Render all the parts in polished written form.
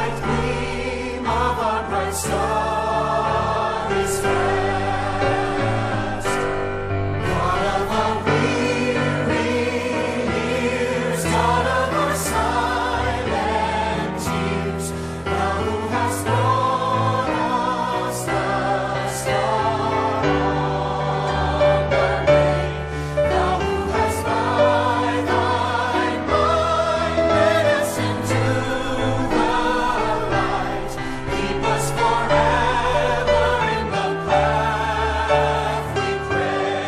white gleam of our bright star is fast. God of our weary years, God of our silent tears, thou who hast brought us the star on the way, thou who hast by thy might led us into the light. Keep us forever in the path we pray.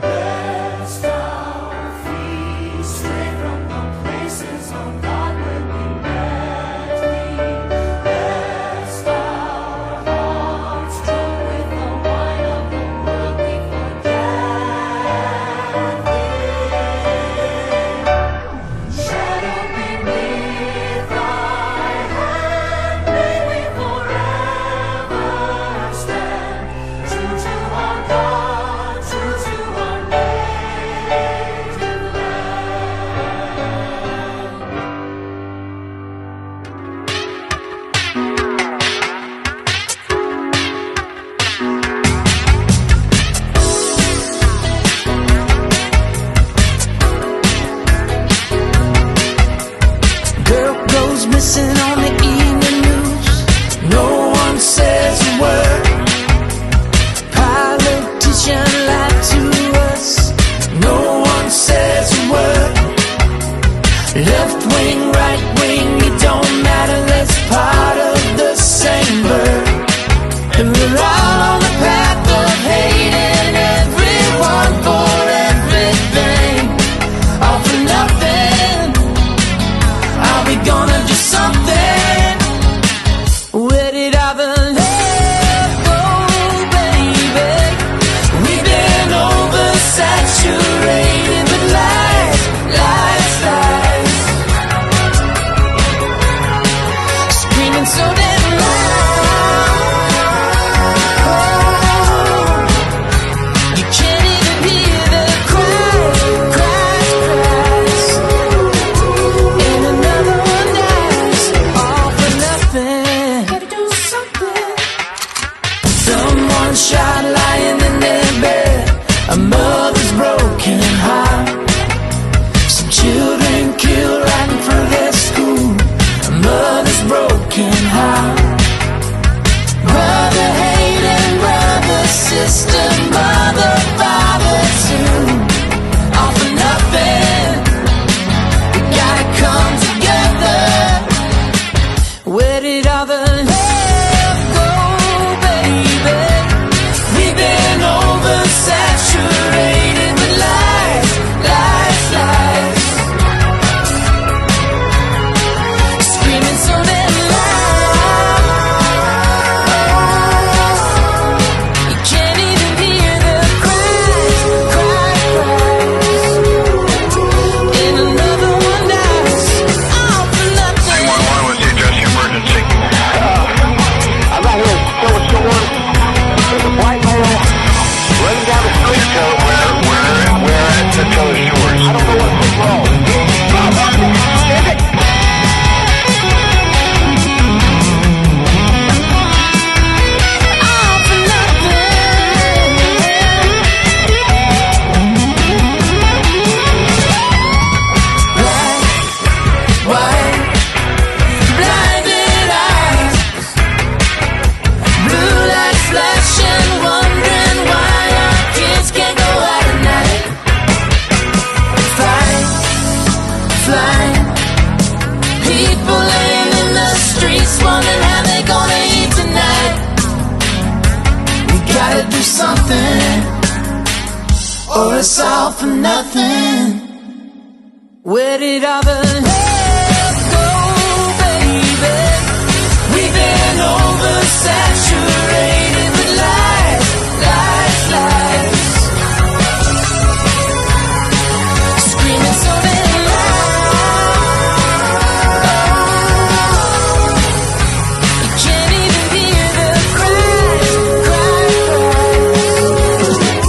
Lest our feet stray from the places of God where we met thee. Lest our hearts drunk with the wine of the world we forget thee. Shadow beneath thy hand, may we forever stand. True to our God, true to our native Girl goes missing on the evening news. No one says a word. Politician lied to us. No one says a word. Left wing, right wing, it don't matter. That's part of the same bird. And we're all on the path of hating everyone for everything, all for nothing. Are we gonna do something? Where did all the love go, baby? We've been oversaturated with lies, lies, lies. Screaming so damn loud. You can't even hear the cries, cries, cries. And another one dies, all for nothing. Gotta do something. Someone shot lying in their bed, a mother's broken heart. Some children killed right in front of their school, a mother's broken heart. Brother hating brother, sister, mother, father too, all for nothing. We gotta come together. Where did all the love go, baby? We've been oversaturated with lies, lies, lies. Screaming so damn loud. You can't even hear the cries, cries, cries. And another one dies, all for nothing. 911, what's the address of your emergency? I'm out here still with someone. There's a white male running down the street. So where at the Taylor Shores? I don't know what's wrong. Is it? All for nothing. Black, white, blinded eyes, blue lights flashing, wondering why our kids can't go out at night. Fight, flight, people laying in the streets, wondering how they gonna eat tonight. We gotta do something, or it's all for nothing. Where did all the love go, baby? We've been oversaturated with lies, lies, lies. Screaming so damn loud. You can't even hear the cries, cries, cries.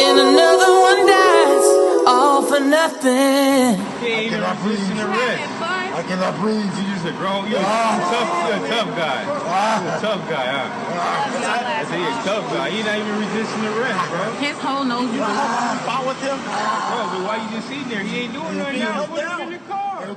And another one dies, all for nothing. Get our boots in the red. bro. You're a tough guy. You're a tough guy, huh? I say you're a tough guy. You're not even resisting the rest, bro. His whole nose you Fought with him? Bro, but why you just sitting there? He ain't doing nothing. Y'all put him in your car.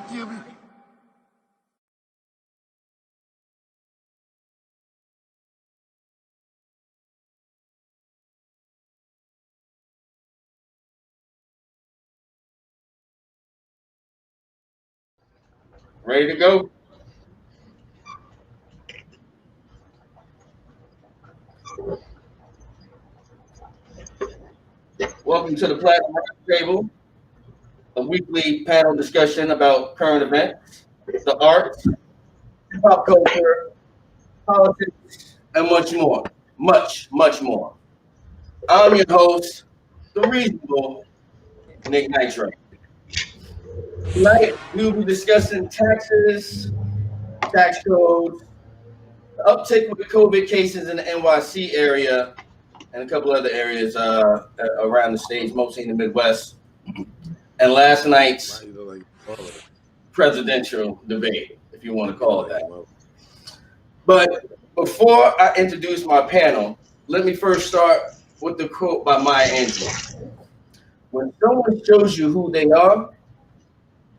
Ready to go? Welcome to the Platinum Roundtable, a weekly panel discussion about current events, the arts, pop culture, politics, and much more. Much more. I'm your host, the reasonable Nic NITRO. Tonight, we will be discussing taxes, tax codes, the uptick with the COVID cases in the NYC area, and a couple other areas around the states, mostly in the Midwest, and last night's presidential debate, if you want to call it that. But before I introduce my panel, let me first start with the quote by Maya Angelou. When someone shows you who they are,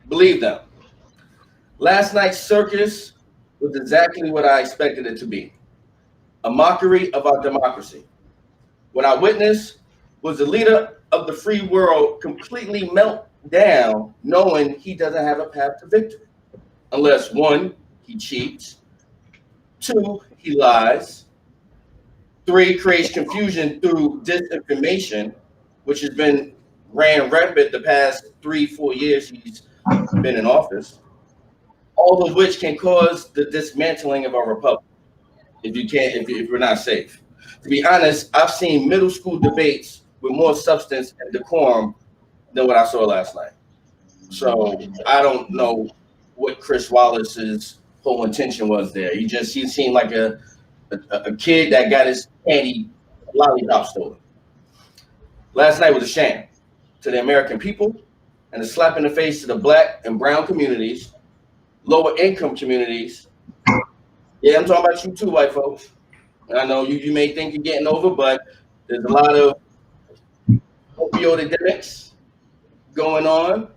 believe them. Last night's circus was exactly what I expected it to be, a mockery of our democracy. What I witnessed was the leader of the free world completely melt down, knowing he doesn't have a path to victory. Unless 1, he cheats, 2, he lies, 3, creates confusion through disinformation, which has been ran rampant the past 3-4 years he's been in office, all of which can cause the dismantling of our republic if we're not safe. To be honest, I've seen middle school debates with more substance and decorum than what I saw last night. So I don't know what Chris Wallace's whole intention was there. He seemed like a kid that got his candy lollipop stolen. Last night was a shame to the American people and a slap in the face to the Black and brown communities, lower income communities. Yeah, I'm talking about you too, white folks. And I know you may think you're getting over, but there's a lot of opioid epidemics going on,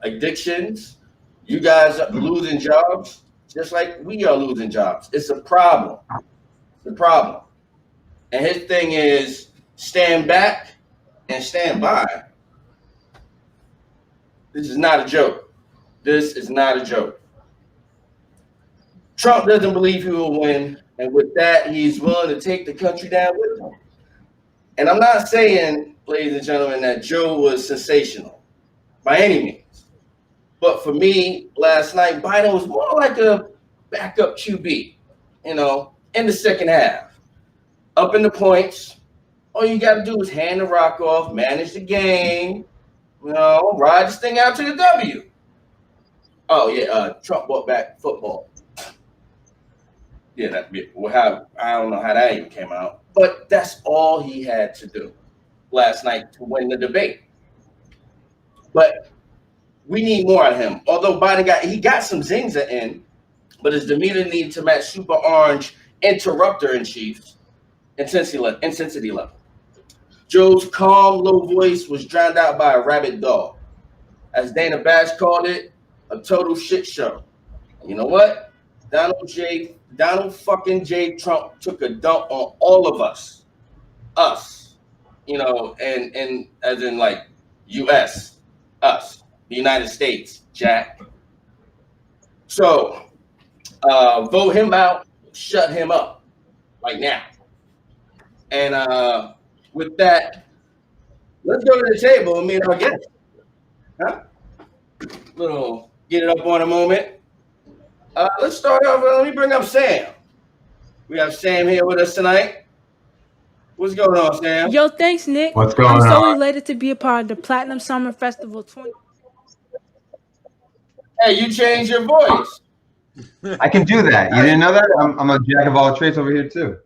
addictions. You guys are losing jobs, just like we are losing jobs. It's a problem. It's a problem. And his thing is stand back and stand by. This is not a joke. This is not a joke. Trump doesn't believe he will win, and with that, he's willing to take the country down with him. And I'm not saying, ladies and gentlemen, that Joe was sensational by any means. But for me, last night, Biden was more like a backup QB, in the second half. Up in the points, all you got to do is hand the rock off, manage the game, ride this thing out to the W. Oh, yeah, Trump brought back football. Yeah, I don't know how that even came out, but that's all he had to do last night to win the debate. But we need more out of him. Although Biden got some zings in, but his demeanor needed to match Super Orange interrupter in chief's intensity level. Joe's calm, low voice was drowned out by a rabid dog. As Dana Bash called it, a total shit show. And you know what? Donald fucking J. Trump took a dump on all of us, and as in like U.S., us, the United States, Jack. So vote him out, shut him up, like now. And with that, let's go to the table and meet our guest. Get it up on a moment. Let's start off. Let me bring up Sam. We have Sam here with us tonight. What's going on, Sam? Yo, thanks, Nick. What's going I'm so on? elated to be a part of the Platinum Summer Festival 20. Hey, you changed your voice. I can do that. You didn't know that? I'm a jack of all trades over here too.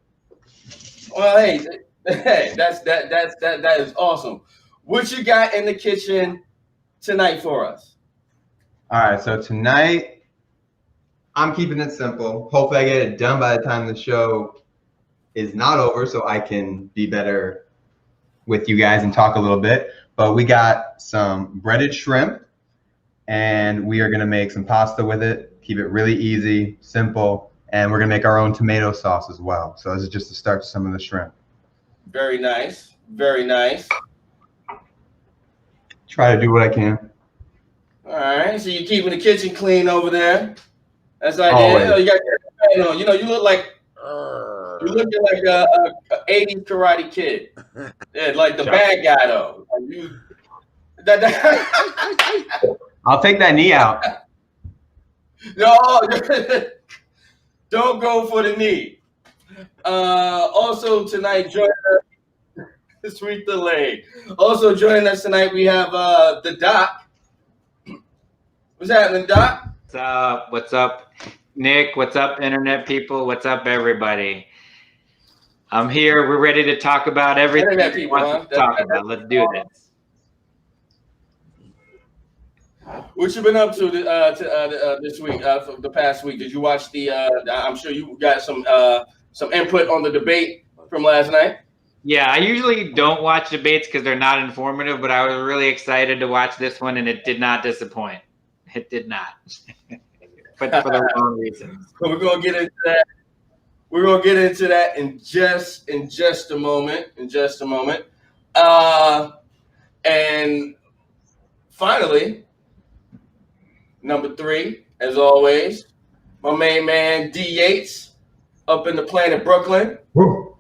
Well, hey, that is awesome. What you got in the kitchen tonight for us? All right, so tonight I'm keeping it simple. Hopefully I get it done by the time the show is not over so I can be better with you guys and talk a little bit. But we got some breaded shrimp and we are going to make some pasta with it. Keep it really easy, simple, and we're going to make our own tomato sauce as well. So this is just to start some of the shrimp. Very nice. Very nice. Try to do what I can. All right. So you're keeping the kitchen clean over there. That's like you got your on. You know, you look like you're looking like a 80s karate kid. Yeah, like the bad guy though. I'll take that knee out. No, don't go for the knee. Also tonight, joining us, sweet delay. Also joining us tonight, we have the Doc. What's happening, Doc? What's up, Nick? What's up, internet people? What's up, everybody? I'm here. We're ready to talk about everything we want to talk about. Let's do this. What you been up to this week? For the past week, did you watch the? I'm sure you got some input on the debate from last night. Yeah, I usually don't watch debates because they're not informative, but I was really excited to watch this one, and it did not disappoint. It did not, but for the wrong reasons. We're gonna get into that. We're gonna get into that in just a moment. And finally, number 3, as always, my main man D Yates up in the planet Brooklyn. Woo.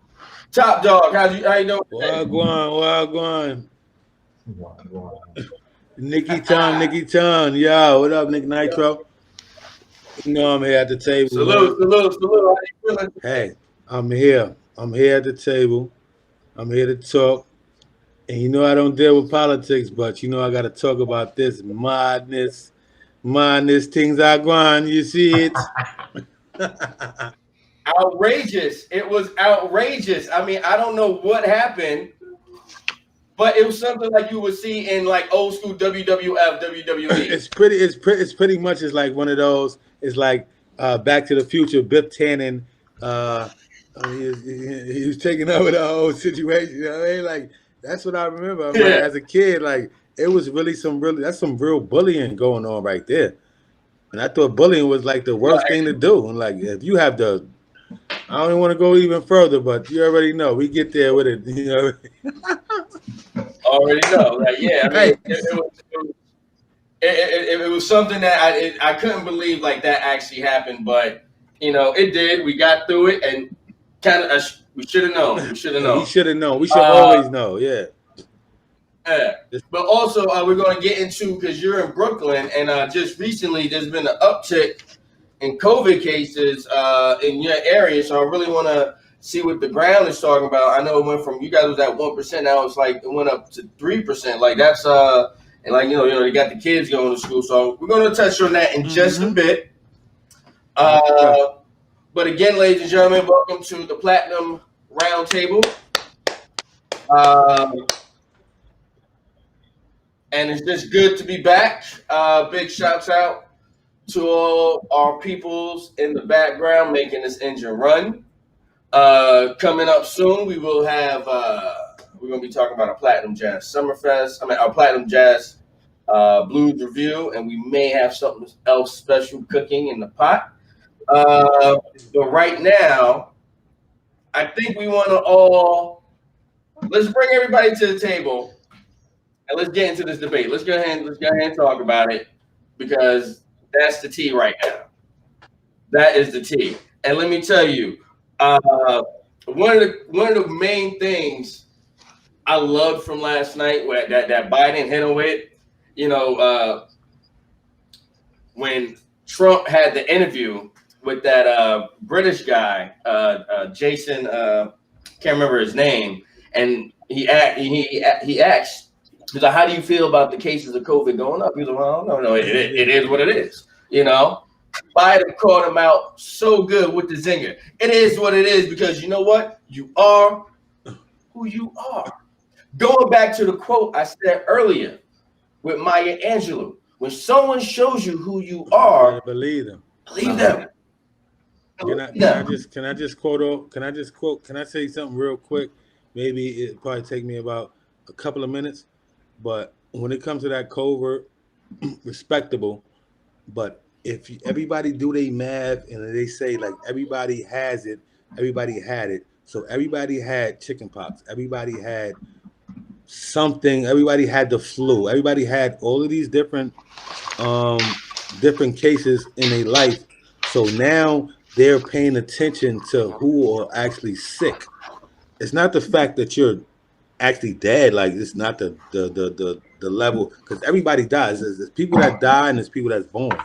Top dog, how you doing? Wagwan. Nicky Town. Yo, what up, Nic NITRO? You know I'm here at the table. Salute. How you feeling? Hey, I'm here. I'm here at the table. I'm here to talk. And you know I don't deal with politics, but you know I got to talk about this madness things are going. You see it? Outrageous. It was outrageous. I mean, I don't know what happened, but it was something like you would see in like old school WWF, WWE. It's pretty much is like one of those. It's like Back to the Future. Biff Tannen, he was taking over the whole situation. You know what I mean? Like that's what I remember. Like, as a kid, like it was really some real bullying going on right there. And I thought bullying was like the worst thing to do. And like if you have the, I don't even want to go even further, but you already know we get there with it. You know. Already know, like yeah. I mean, it was something that I couldn't believe like that actually happened, but you know it did. We got through it, and kind of we should have known. We should have known. We should have known. We should always know. Yeah. Yeah. But also we're going to get into, because you're in Brooklyn, and just recently there's been an uptick in COVID cases in your area. So I really want to see what the ground is talking about. I know it went from, you guys was at 1%, now it's like it went up to 3%. Like that's and like you know they got the kids going to school. So we're going to touch on that in just a bit. But again, ladies and gentlemen, welcome to the Platinum Roundtable. And it's just good to be back. Big shouts out to all our peoples in the background making this engine run. Coming up soon, we will have, we're going to be talking about a Platinum Jazz Summerfest. Our Platinum Jazz Blues review, and we may have something else special cooking in the pot. But right now, I think we want to let's bring everybody to the table. And let's get into this debate. Let's go ahead and talk about it, because that's the tea right now. That is the tea. And let me tell you, one of the main things I loved from last night, where that Biden hit him with, you know, when Trump had the interview with that British guy, Jason, can't remember his name, and he asked. He's like, how do you feel about the cases of COVID going up? He's like, well, no, it is what it is. You know, Biden called him out so good with the zinger. It is what it is, because you know what? You are who you are. Going back to the quote I said earlier with Maya Angelou, when someone shows you who you are, believe them. Believe them. Can I just quote? Can I say something real quick? Maybe it probably take me about a couple of minutes, but when it comes to that covert, respectable. But if everybody do their math and they say like everybody has it, everybody had it. So everybody had chickenpox. Everybody had something. Everybody had the flu. Everybody had all of these different cases in their life. So now they're paying attention to who are actually sick. It's not the fact that you're actually dead. Like it's not the level, because everybody dies. There's people that die and there's people that's born.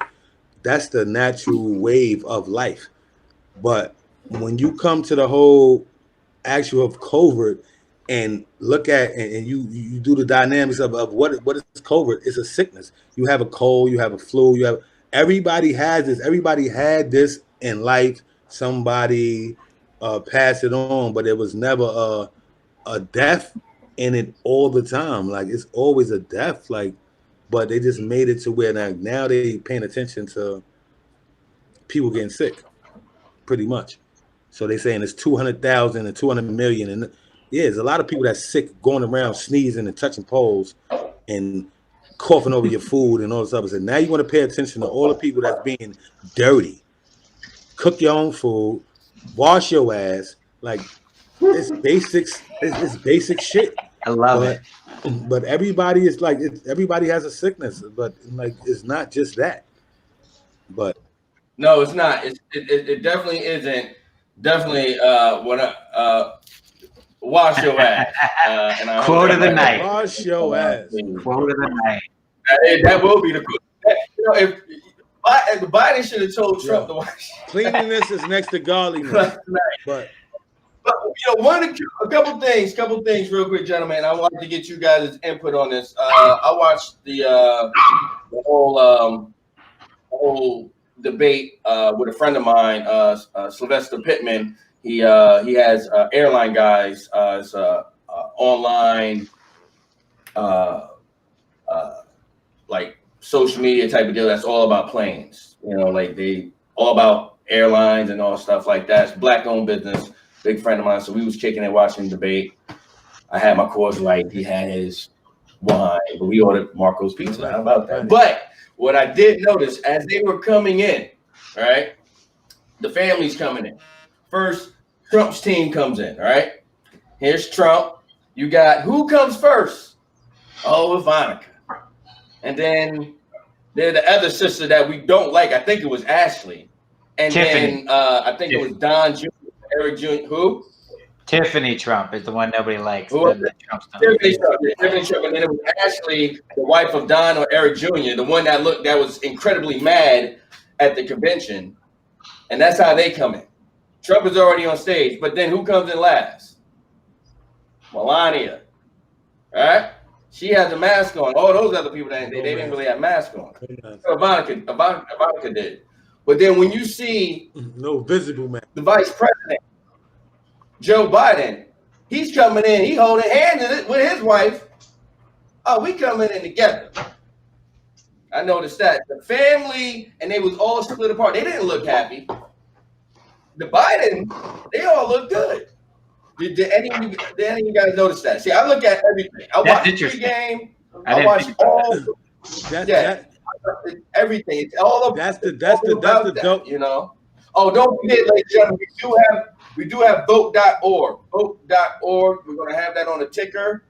That's the natural wave of life. But when you come to the whole actual of covert and look at and you do the dynamics of what is covert, it's a sickness. You have a cold, you have a flu, everybody has this. Everybody had this in life. Somebody passed it on, but it was never a death in it all the time. Like it's always a death. Like, but they just made it to where now they paying attention to people getting sick, pretty much. So they saying it's 200,000 and 200 million, and yeah, there's a lot of people that's sick going around sneezing and touching poles and coughing over your food and all this other stuff. Now you want to pay attention to all the people that's being dirty. Cook your own food, wash your ass. Like it's basics. It's basic shit. I love it. But everybody is like everybody has a sickness, but like it's not just that. But no, it's not. It definitely isn't. Definitely wash your ass. And Quote of the night. Wash your ass. Quote of the night. That will be the quote. If Biden should have told Trump to wash. Cleanliness is next to godliness. But a couple things real quick, gentlemen. I wanted to get you guys' input on this. I watched the whole debate with a friend of mine, Sylvester Pittman. He has airline guys as online like social media type of deal that's all about planes. Like they all about airlines and all stuff like that. It's black-owned business. Big friend of mine. So we was kicking and watching the debate. I had my Coors Light. He had his wine, but we ordered Marco's Pizza. How about that? But what I did notice as they were coming in, all right, the family's coming in. First, Trump's team comes in, all right? Here's Trump. You got, who comes first? Oh, Ivanka. And then there's the other sister that we don't like. I think it was Ashley. And Tiffany. then I think it was Don Jr., Eric Jr., who? Tiffany Trump is the one nobody likes. Tiffany Trump. And then it was Ashley, the wife of Don or Eric Jr., the one that was incredibly mad at the convention. And that's how they come in. Trump is already on stage, but then who comes in last? Melania. All right? She has a mask on. All those other people, they didn't really have masks on. So Ivanka did. But then when you see no visible man, the vice president, Joe Biden, he's coming in, he holding hands with his wife. Oh, we coming in together. I noticed that. The family, and they was all split apart. They didn't look happy. The Biden, they all look good. Did any of you guys notice that? See, I look at everything. I watch the game. I watch all. Everything. It's all about. That's the dope. Oh, don't forget, ladies and gentlemen, we do have vote.org. Vote.org. We're gonna have that on the ticker.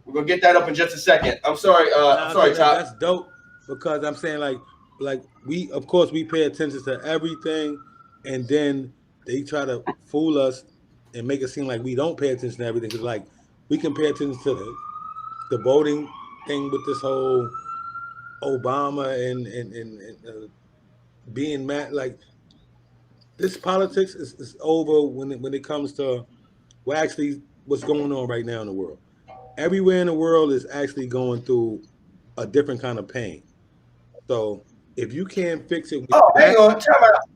We're gonna get that up in just a second. I'm sorry, Todd. That's dope because I'm saying like we of course we pay attention to everything, and then they try to fool us and make it seem like we don't pay attention to everything. Cause like we can pay attention to the voting thing with this whole Obama and being mad. Like this politics is over when it comes to what's going on right now in the world. Everywhere in the world is actually going through a different kind of pain. So if you can't fix it, hang on, time out.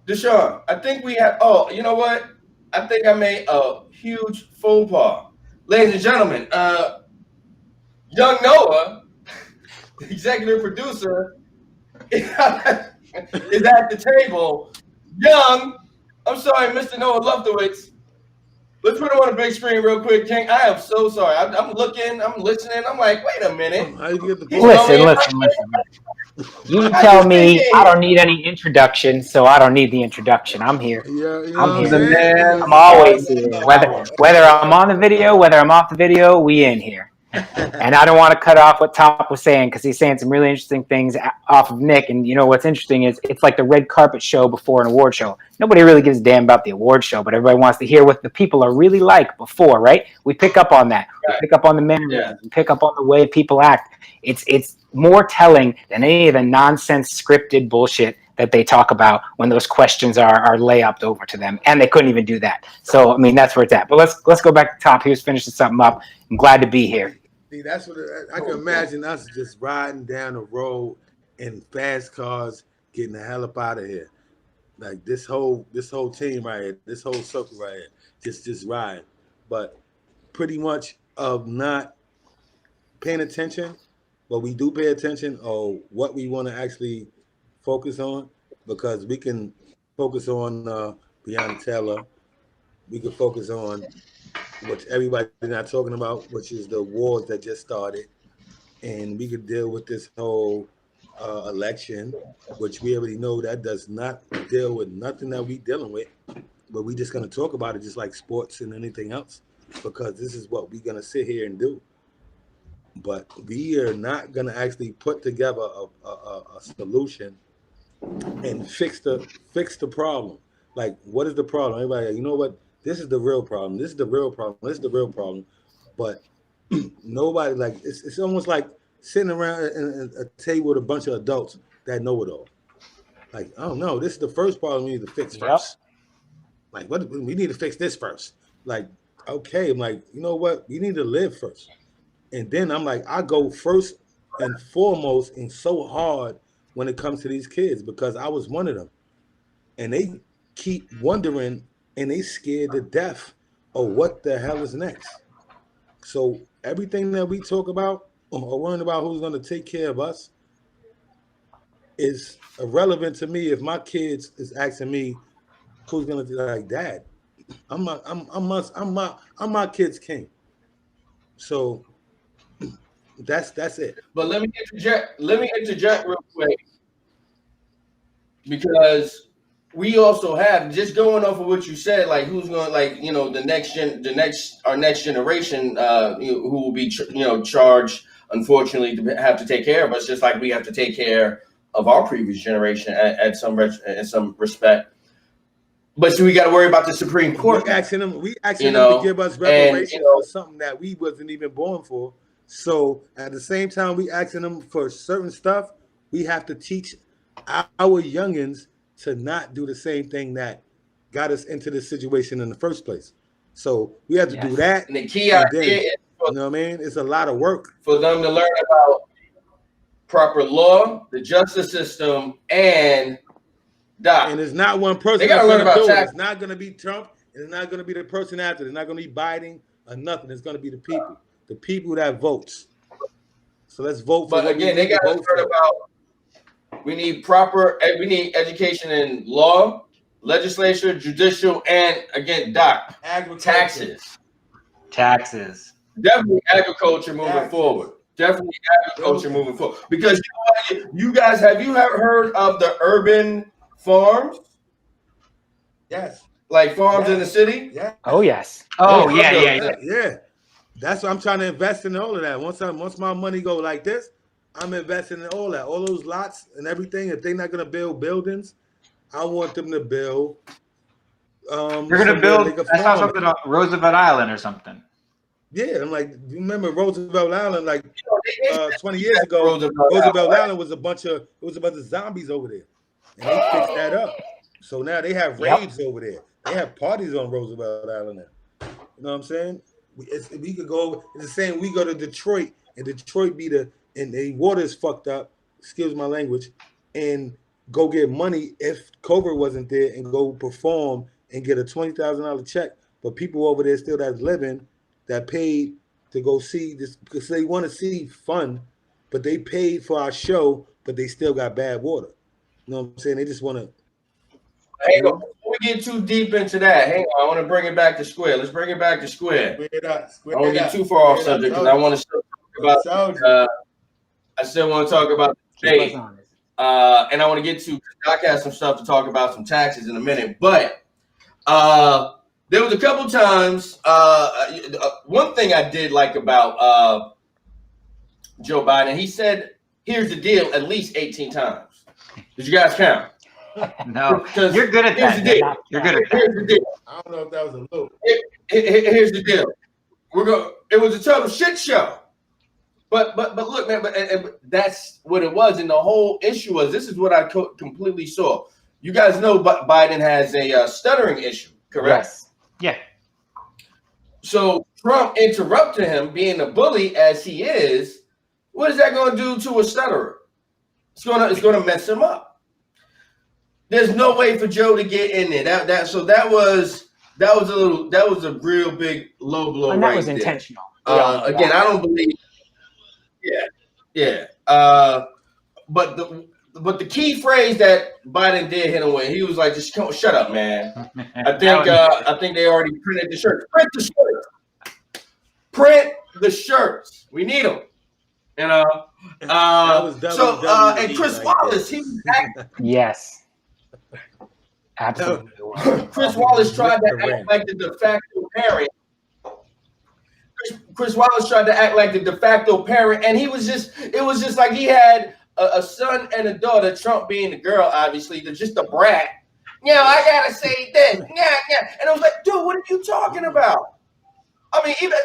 Deshaun, I think we have. Oh, you know what? I think I made a huge faux pas, ladies and gentlemen. Young Noah, the executive producer, is at the table. Young, I'm sorry, Mr. Noah Luftowitz. Let's put it on a big screen real quick, King. I am so sorry. I'm looking, I'm listening. I'm like, wait a minute. How you get the Listen. You tell me I don't need any introduction, so I don't need the introduction. I'm here. Yeah, you know I'm what I'm here. saying? I'm always here. Whether I'm on the video, whether I'm off the video, we in here. And I don't want to cut off what Top was saying because he's saying some really interesting things off of Nick. And you know what's interesting is it's like the red carpet show before an award show. Nobody really gives a damn about the award show, but everybody wants to hear what the people are really like before, right? We pick up on that. We pick up on the mannerisms. We pick up on the way people act. It's more telling than any of the nonsense scripted bullshit that they talk about when those questions are layupped over to them, and they couldn't even do that. So I mean, that's where it's at. But let's go back to Top. He was finishing something up. I'm glad to be here. See, that's what I can imagine us just riding down the road in fast cars, getting the hell up out of here. Like this whole team right here, this whole circle right here, just riding. But pretty much of not paying attention, but we do pay attention on what we want to actually focus on, because we can focus on Breonna Taylor. We can focus on which everybody's not talking about, which is the wars that just started. And we could deal with this whole election, which we already know that does not deal with nothing that we dealing with, but we just going to talk about it just like sports and anything else, because this is what we're going to sit here and do. But we are not going to actually put together a solution and fix the problem. Like, what is the problem? Everybody, you know what? This is the real problem. This is the real problem. This is the real problem. But nobody, like, it's almost like sitting around a table with a bunch of adults that know it all. Like, I don't know. This is the first problem we need to fix first. Like, what we need to fix this first. Like, okay, I'm like, you know what? We need to live first. And then I'm like, I go first and foremost and so hard when it comes to these kids, because I was one of them. And they keep wondering, and they scared to death of what the hell is next. So everything that we talk about or worrying about who's going to take care of us is irrelevant to me if my kids is asking me who's going to be like, Dad, I'm my kid's king. So that's it. But let me interject real quick, because we also have, just going off of what you said, like who's going, like, you know, our next generation, who will be charged, unfortunately, to have to take care of us, just like we have to take care of our previous generation in some respect. But so we got to worry about the Supreme Court. We asking them to give us reparations for something that we wasn't even born for. So at the same time, we asking them for certain stuff. We have to teach our youngins to not do the same thing that got us into this situation in the first place. So we have to do that. And the key idea is, you know what I mean? It's a lot of work for them to learn about proper law, the justice system, and And it's not one person. They got to learn about tax. It's not going to be Trump, and it's not going to be the person after. It's not going to be Biden or nothing. It's going to be the people that votes. So let's vote for. But again, they got to learn about. We need education in law, legislature, judicial, and again, taxes. Definitely agriculture moving forward. Because you guys, have you ever heard of the urban farms? Yes. Like farms in the city? Yeah. Oh yes. Yeah. That's what I'm trying to invest in, all of that. Once my money go like this, I'm investing in all that, all those lots and everything. If they're not gonna build buildings, I want them to build. You're gonna build. I saw something on Roosevelt Island or something. Yeah, I'm like, you remember Roosevelt Island? Like 20 years ago, Roosevelt Island was a bunch of zombies over there, and they fixed that up. So now they have raves over there. They have parties on Roosevelt Island now. You know what I'm saying? We could go. It's the same. We go to Detroit, and Detroit be and the water is fucked up. Excuse my language. And go get money if COVID wasn't there, and go perform and get a $20,000 check. But people over there still that's living that paid to go see this because they want to see fun, but they paid for our show, but they still got bad water. You know what I'm saying? They just want to. Hang on, before we get too deep into that, hang on. I want to bring it back to square. Let's bring it back to square. I don't get too far off subject because I want to still talk about. I still want to talk about the debate, and I want to get to. Doc has some stuff to talk about, some taxes in a minute, but there was a couple times. One thing I did like about Joe Biden, he said, "Here's the deal," at least 18 times. Did you guys count? No, you're good at that. You're good at that. Here's the deal. I don't know if that was a loop. Here's the deal. It was a total shit show. But look, man. But that's what it was, and the whole issue was. This is what I completely saw. You guys know, Biden has a stuttering issue, correct? Yes. Yeah. So Trump interrupted him, being a bully as he is. What is that going to do to a stutterer? It's going to mess him up. There's no way for Joe to get in there. That was a real big low blow. And that right was there. intentional. Again, I don't believe. Yeah. But the key phrase that Biden did hit him with, he was like, "Just shut up, man." I think they already printed the shirts. Print the shirts. Print the shirts. We need them. You know. And Chris Wallace, he was yes. Absolutely. Chris Wallace tried to act like the de facto parent. Chris Wallace tried to act like the de facto parent, and it was just like he had a son and a daughter, Trump being the girl, obviously, they're just a brat. I gotta say this. And I was like, dude, what are you talking about? I mean, even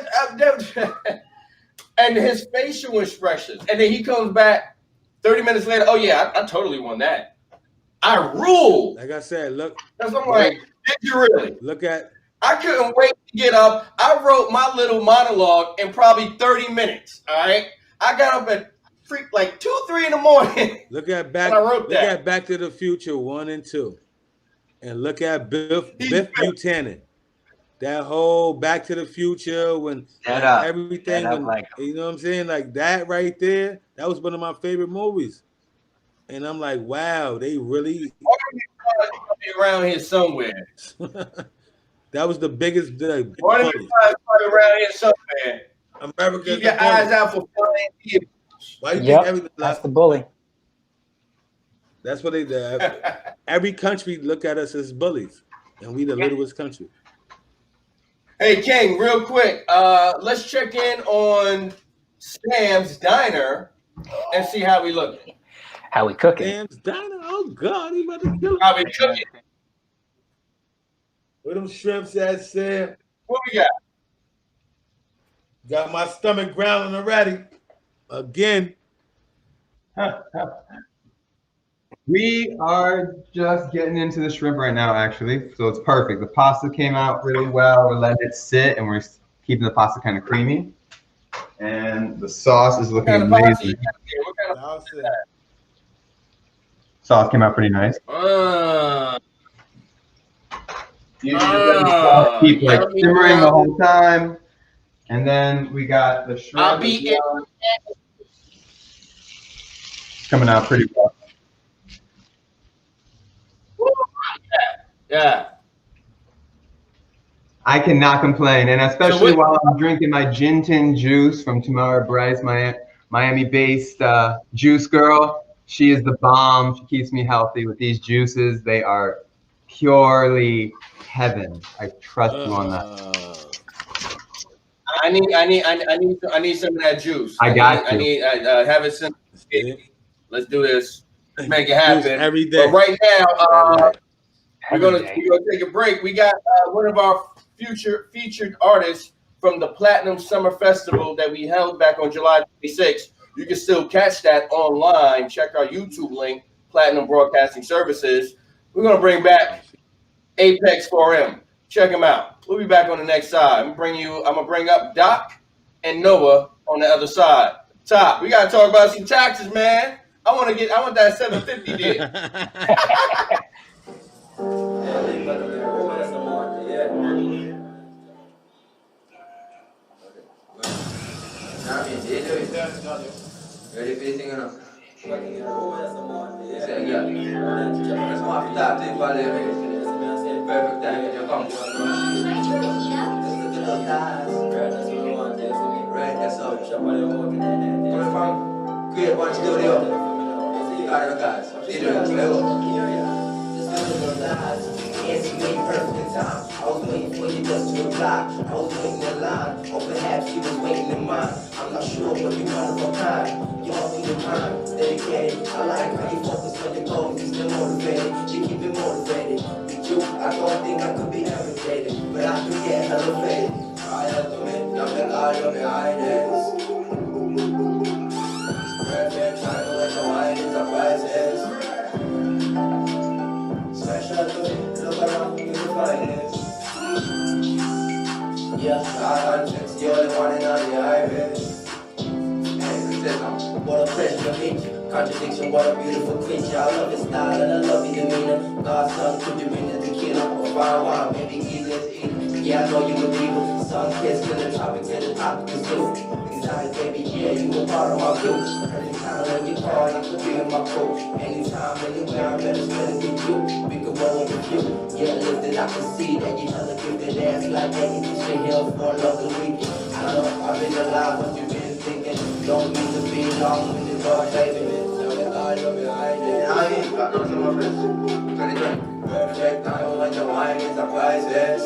and his facial expressions. And then he comes back 30 minutes later, oh yeah, I totally won that. I ruled. Like I said, look. That's what I'm like, did you really? Look at. I couldn't wait to get up. I wrote my little monologue in probably 30 minutes. All right. I got up at like 2, 3 in the morning. Look at Back to the Future 1 and 2. And look at Biff Buchanan. That whole Back to the Future when everything, you know what I'm saying? Like that right there, that was one of my favorite movies. And I'm like, wow, they really be around here somewhere. That was the biggest. Around here somewhere. America. Keep your eyes out for flying vehicles. Why do you think everything? That's the bully. That's what they do. Every country look at us as bullies, and we the littlest country. Hey, King, real quick, let's check in on Sam's Diner and see how we looking. How we cooking? Sam's Diner. Oh God, he about to kill us. How we cooking? Where them shrimps at, Sam? What we got? Got my stomach growling already. Again. We are just getting into the shrimp right now, actually. So it's perfect. The pasta came out really well. We're letting it sit, and we're keeping the pasta kind of creamy. And the sauce is looking amazing. What kind of pasta is that? Sauce came out pretty nice. Keep like simmering the whole time. And then we got the shrimp coming out pretty well. Yeah. I cannot complain, and especially while I'm drinking my gin tin juice from Tamara Bryce, my Miami-based juice girl. She is the bomb. She keeps me healthy with these juices. They are purely heaven. I trust you on that. I need some of that juice. I need have it sent. Let's do this. Let's make it happen. Every day. But right now, we're gonna take a break. We got one of our future featured artists from the Platinum Summer Festival that we held back on July 26th. You can still catch that online. Check our YouTube link, Platinum Broadcasting Services. We're gonna bring back Apex 4M. Check them out. We'll be back on the next side. I'm gonna bring up Doc and Noah on the other side. Top. We gotta talk about some taxes, man. I want that 750 deal. Ready for anything or not? Perfect time when you come to us. Just look at those eyes. Right, that's what I want. Right, that's all. Coming from Create One Studio. Alright, guys. See you doing. Just look at those eyes. Answer me perfect time. I was waiting for you just to reply. I was waiting in line, or perhaps you was waiting in mine. I'm not sure, but you're one of a kind. You're all through your time, dedicated. I like how you focus on your goals. You stay motivated. You keep it motivated. With you, I don't think I could be irritated, but I could get elevated. I have to make nothing out of behind this. Perfect time when the wine is a crisis. Special to me, look around, you will find this. Yeah, I'm just the only one in all the iris. What a pleasure to meet you. Contradiction, what a beautiful creature. I love your style and I love your demeanor. God's son, could you bring the tequila? Or fine wine, maybe easy as eating. Yeah, I know you a diva. Sun kissed in the tropics and the topic is blue. Exotic, baby, yeah, you a part of my group. Anytime when you call, you could be in my coach. Anytime, anywhere, I better spend it with you. We could roll with you. Yeah, lifted, I can see that you hella gifted ass like that. You just been here for another weekend. I know I've been alive, but you've been thinking. Don't mean to be long with the dog, baby. I ain't got no to my friends. Got it drink. Perfect time when the wine is a crisis.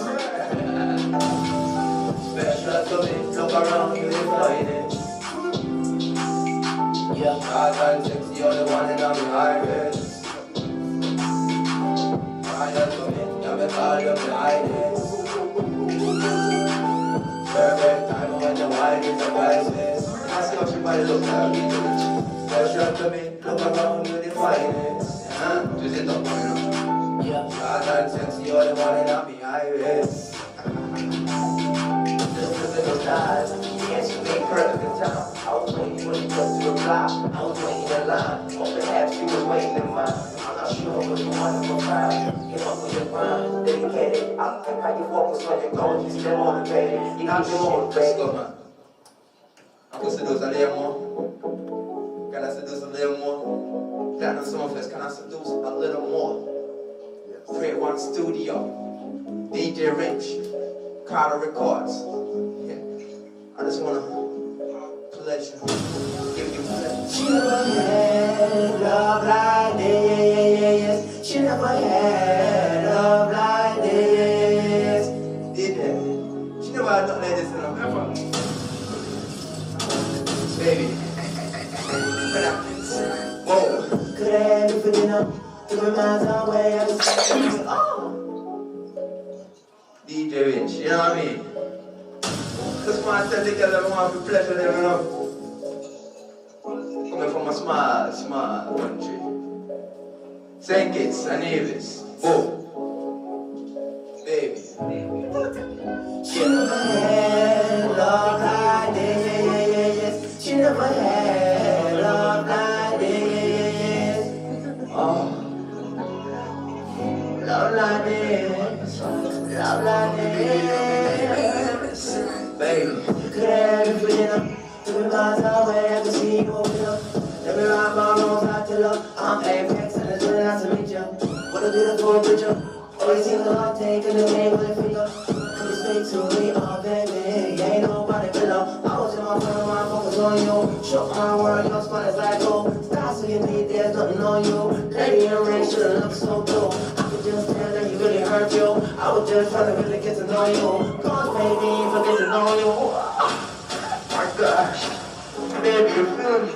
Special to me, look around, you will find it. Yeah, I'm 60, you're the one in the iris. Special to me, never call you behind it. Perfect time when the wine is a crisis. I see how everybody looks at me. Special to me, look around, you will find it. Just hit the point, yeah, I'm 60, you're the one in the iris. Eyes. Yes, you made perfect time. I was waiting for you just to reply. I was waiting in line, or perhaps you was waiting in mine. I'm not sure, but you wanted to find. Get up with your grind, dedicated. I don't think how you focus on your goals. You stay motivated. You keep me motivated. Let's go, man. I'm gonna seduce a little more. Can I seduce a little more? Platinum Summerfest, can I seduce a little more? Create One Studio. DJ Rich. Carter Records. I just wanna pleasure, give you pleasure. She never had love like this. She never had love like this. Did that? She never had nothing like this in her life. Baby. Whoa. Could I have you for dinner? Took my mind away. I was oh. DJ Rich, you know what I mean? Just want to tell the girls that I want to pleasure them, you know. Coming from a small country. St. Kitts and Nevis. Oh. Baby. She never had love like this. She never had love like this. Oh. Love like this. Love like this. Baby, could I have you for dinner? Took me miles away, I can see you open up. Let me ride my arms out to love. I'm Apex and it's really nice to meet you. What a beautiful picture. Always seems a lot taken away with a finger. Come speak to me, oh baby. Ain't nobody below. I was in my front of my focus on you. Show my world, your smile is like gold. Style so you need, there's nothing on you. Lady in ring should've looked so blue. I could just tell that you really hurt you. I was just trying to really get to know you. Cause baby, forget to know you. My gosh. Baby, you feel me?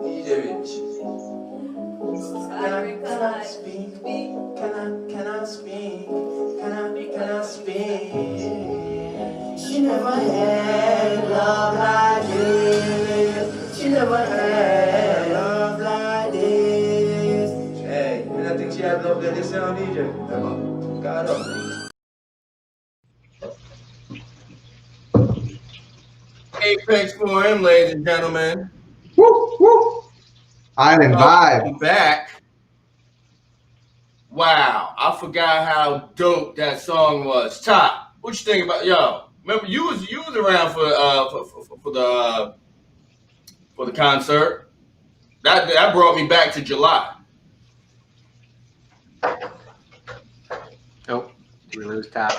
DJ Rich. Can I speak? Can I speak? Can I speak? She never had love like this. She never had love like this. Hey, I don't think she had love like this now, DJ. God up. Apex 4M, ladies and gentlemen. Woo, woo. Island vibe. Back. Wow, I forgot how dope that song was. Top, what you think about yo? Remember you was around for the concert. That brought me back to July. Oh, did we lose Top?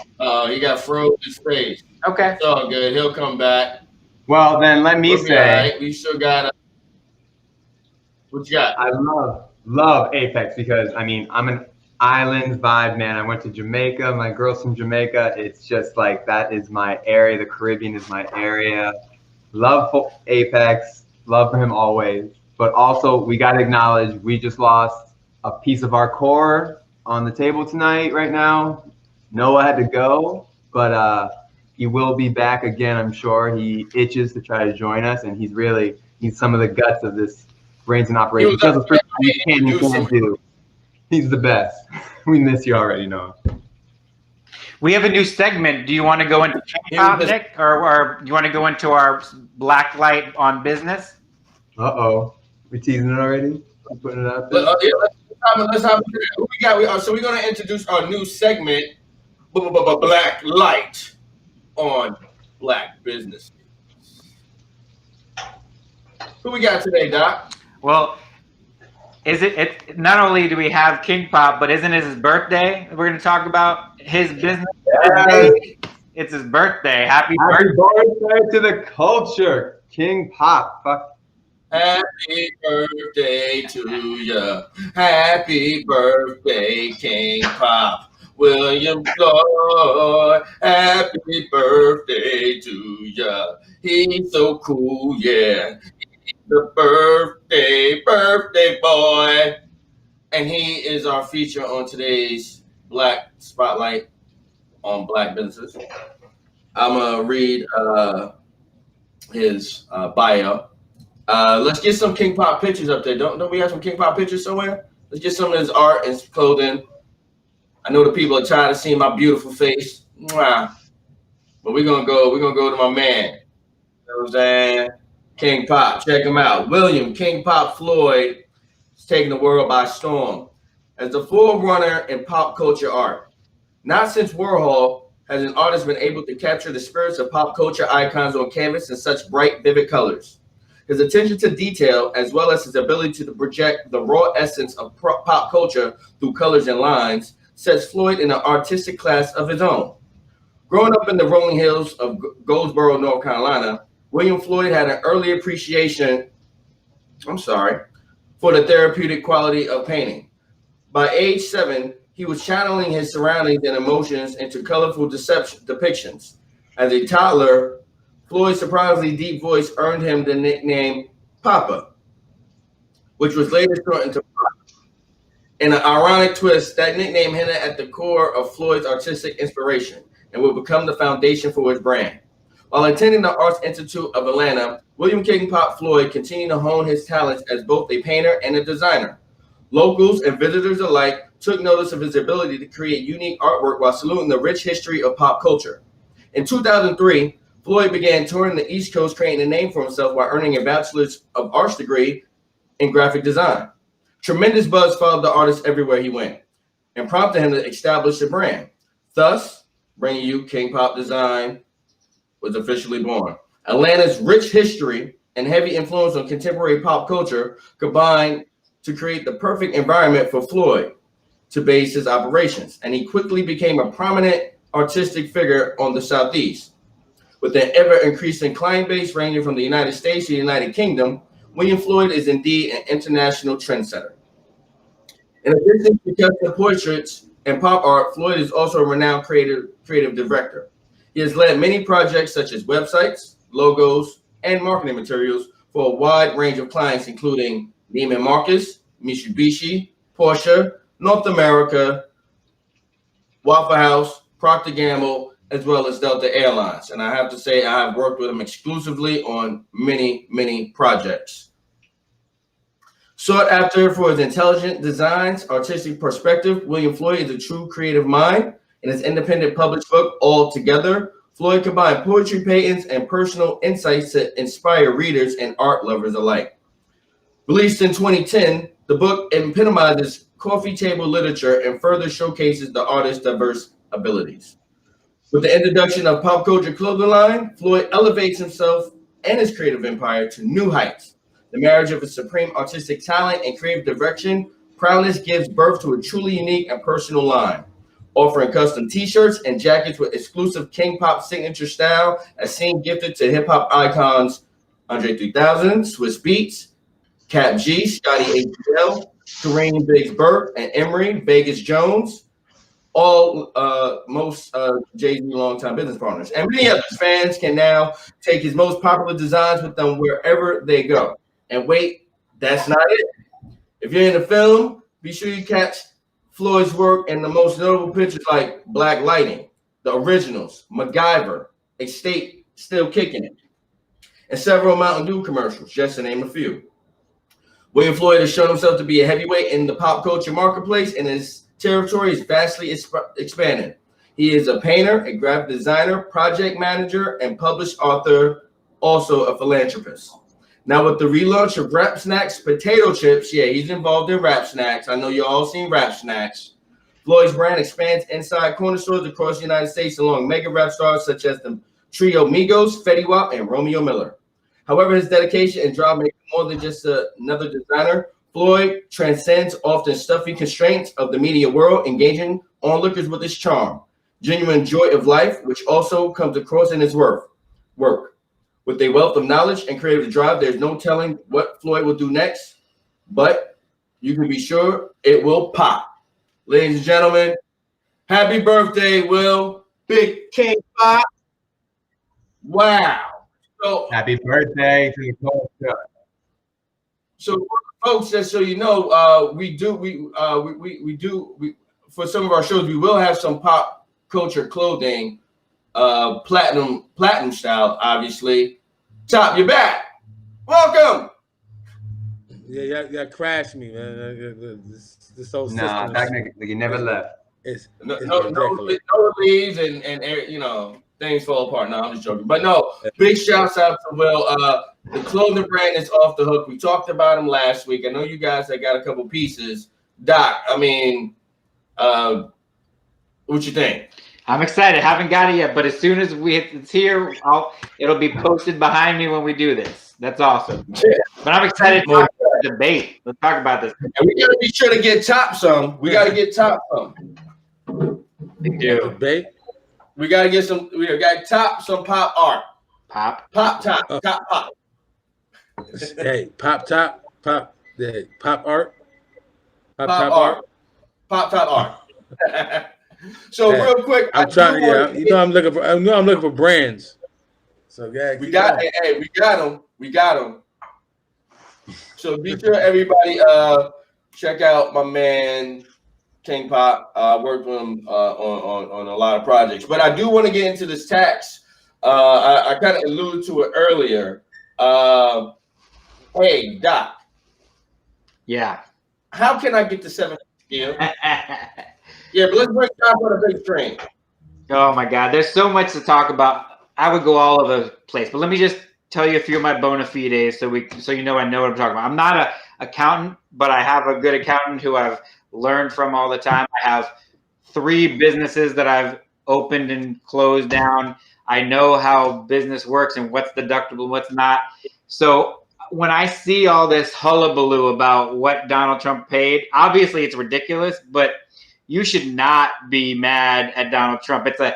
He got froze his face. Okay. It's all good. He'll come back. Well, then let me We'll be say, all right. We still got what you got? I love Apex because I mean I'm an island vibe man. I went to Jamaica. My girl's from Jamaica. It's just like that is my area. The Caribbean is my area. Love for Apex. Love for him always. But also we got to acknowledge we just lost a piece of our core on the table tonight. Right now, Noah had to go, but he will be back again. I'm sure he itches to try to join us, and he's some of the guts of this brains and operations. You can't do. He's the best. We miss you already, Noah. We have a new segment. Do you want to go into K-pop, Nick, or do you want to go into our black light on business? Uh-oh. We're teasing it already? I'm putting it out there. Let's have who we got. So we're going to introduce our new segment, Black Light on Black Business. Who we got today, Doc? Well, it not only do we have King Pop, but isn't it his birthday? We're going to talk about his business. Yes. It's his birthday. Happy birthday to the culture, King Pop. Fuck. Happy birthday to ya. Happy birthday, King Pop. William Floyd. Happy birthday to ya. He's so cool, yeah. He's the birthday boy. And he is our feature on today's Black Spotlight on Black Businesses. I'm going to read his bio. Let's get some King Pop pictures up there. Don't we have some King Pop pictures somewhere? Let's get some of his art and clothing. I know the people are tired of seeing my beautiful face. Mwah. But we're gonna go to my man. You know what I'm saying? King Pop. Check him out. William King Pop Floyd is taking the world by storm as the forerunner in pop culture art. Not since Warhol has an artist been able to capture the spirits of pop culture icons on canvas in such bright, vivid colors. His attention to detail, as well as his ability to project the raw essence of pop culture through colors and lines, sets Floyd in an artistic class of his own. Growing up in the rolling hills of Goldsboro, North Carolina, William Floyd had an early appreciation, for the therapeutic quality of painting. By age 7, he was channeling his surroundings and emotions into colorful depictions. As a toddler, Floyd's surprisingly deep voice earned him the nickname Papa, which was later shortened to Pop. In an ironic twist, that nickname hinted at the core of Floyd's artistic inspiration and would become the foundation for his brand. While attending the Arts Institute of Atlanta, William King Pop Floyd continued to hone his talents as both a painter and a designer. Locals and visitors alike took notice of his ability to create unique artwork while saluting the rich history of pop culture. In 2003, Floyd began touring the East Coast, creating a name for himself while earning a Bachelor's of Arts degree in graphic design. Tremendous buzz followed the artist everywhere he went and prompted him to establish a brand. Thus, bringing you King Pop Design was officially born. Atlanta's rich history and heavy influence on contemporary pop culture combined to create the perfect environment for Floyd to base his operations, and he quickly became a prominent artistic figure on the Southeast. With an ever-increasing client base ranging from the United States to the United Kingdom, William Floyd is indeed an international trendsetter. In addition to custom portraits and pop art, Floyd is also a renowned creative director. He has led many projects such as websites, logos, and marketing materials for a wide range of clients, including Neiman Marcus, Mitsubishi, Porsche, North America, Waffle House, Procter & Gamble, as well as Delta Airlines. And I have to say, I have worked with him exclusively on many, many projects. Sought after for his intelligent designs, artistic perspective, William Floyd is a true creative mind. In his independent published book, All Together, Floyd combined poetry, paintings, and personal insights to inspire readers and art lovers alike. Released in 2010, the book epitomizes coffee table literature and further showcases the artist's diverse abilities. With the introduction of pop culture clothing line, Floyd elevates himself and his creative empire to new heights. The marriage of a supreme artistic talent and creative direction, Proudness gives birth to a truly unique and personal line, offering custom t-shirts and jackets with exclusive King Pop signature style as seen gifted to hip-hop icons Andre 3000, Swiss Beats, Cap G, Scotty ATL, Kareem Biggs Burke, and Emery Vegas Jones, all most Jay-Z longtime business partners. And many others. Fans can now take his most popular designs with them wherever they go. And wait, that's not it. If you're in the film, be sure you catch Floyd's work in the most notable pictures like Black Lightning, The Originals, MacGyver, Estate Still Kicking It, and several Mountain Dew commercials, just to name a few. William Floyd has shown himself to be a heavyweight in the pop culture marketplace, and his territory is vastly expanded. He is a painter, a graphic designer, project manager, and published author, also a philanthropist. Now with the relaunch of Rap Snacks potato chips, yeah, he's involved in Rap Snacks. I know you all seen Rap Snacks. Floyd's brand expands inside corner stores across the United States along mega rap stars such as the Trio Migos, Fetty Wap, and Romeo Miller. However, his dedication and drive make him more than just another designer. Floyd transcends often stuffy constraints of the media world, engaging onlookers with his charm, genuine joy of life, which also comes across in his work. With a wealth of knowledge and creative drive, there's no telling what Floyd will do next, but you can be sure it will pop. Ladies and gentlemen, happy birthday, Will. Big King Pop. Wow. So Happy birthday to the culture. So, folks, just so you know, we for some of our shows, we will have some pop culture clothing, platinum style, obviously. Top, you're back. Welcome. Yeah, crashed me, man. This whole system. Nah, technically, you never left. It's No leaves and you know, things fall apart. No, I'm just joking. But no, big shouts out to Will. The clothing brand is off the hook. We talked about him last week. I know you guys have got a couple pieces. Doc, I mean, what you think? I'm excited. Haven't got it yet, but as soon as it's here, it'll be posted behind me when we do this. That's awesome. Yeah. But I'm excited to talk about the debate. Let's talk about this. And we gotta be sure to get Top some. We gotta get Top some. We do. Debate. We gotta get some. We got Top some pop art. Pop pop. Hey, pop art. Pop top art. So hey, real quick, I'm trying. Yeah, you know I'm looking for brands. So yeah, we got them. So be sure everybody check out my man King Pop. I worked with him on a lot of projects, but I do want to get into this tax. I kind of alluded to it earlier. Hey Doc. Yeah. How can I get the 7 deal? Yeah, but let's break down on the big screen. Oh my God, there's so much to talk about. I would go all over the place, but let me just tell you a few of my bona fides so you know I know what I'm talking about. I'm not an accountant, but I have a good accountant who I've learned from all the time. I have 3 businesses that I've opened and closed down. I know how business works and what's deductible and what's not. So when I see all this hullabaloo about what Donald Trump paid, obviously it's ridiculous, but you should not be mad at Donald Trump. It's a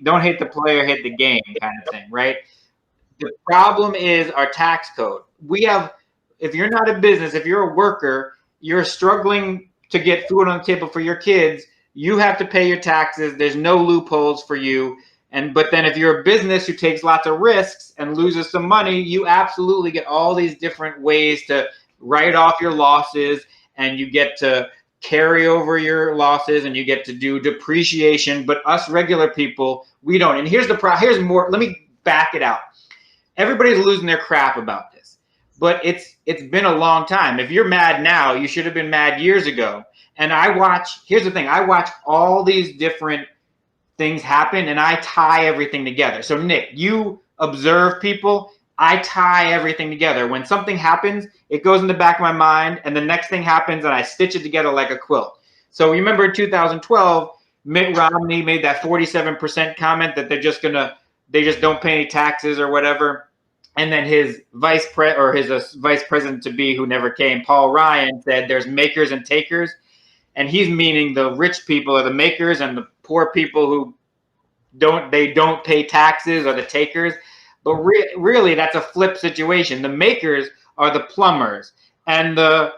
don't hate the player, hate the game kind of thing, right? The problem is our tax code. If you're not a business, if you're a worker, you're struggling to get food on the table for your kids, you have to pay your taxes. There's no loopholes for you. But then if you're a business who takes lots of risks and loses some money, you absolutely get all these different ways to write off your losses, and you get to carry over your losses, and you get to do depreciation. But us regular people, we don't. And here's more. Let me back it out. Everybody's losing their crap about this, but it's been a long time. If you're mad now, you should have been mad years ago. And here's the thing. I watch all these different things happen, and I tie everything together. So Nick, you observe people. I tie everything together. When something happens, it goes in the back of my mind, and the next thing happens, and I stitch it together like a quilt. So remember in 2012, Mitt Romney made that 47% comment that they just don't pay any taxes or whatever. And then his vice president to be, who never came, Paul Ryan, said there's makers and takers, and he's meaning the rich people are the makers and the poor people who don't pay taxes are the takers. But really, that's a flip situation. The makers are the plumbers and the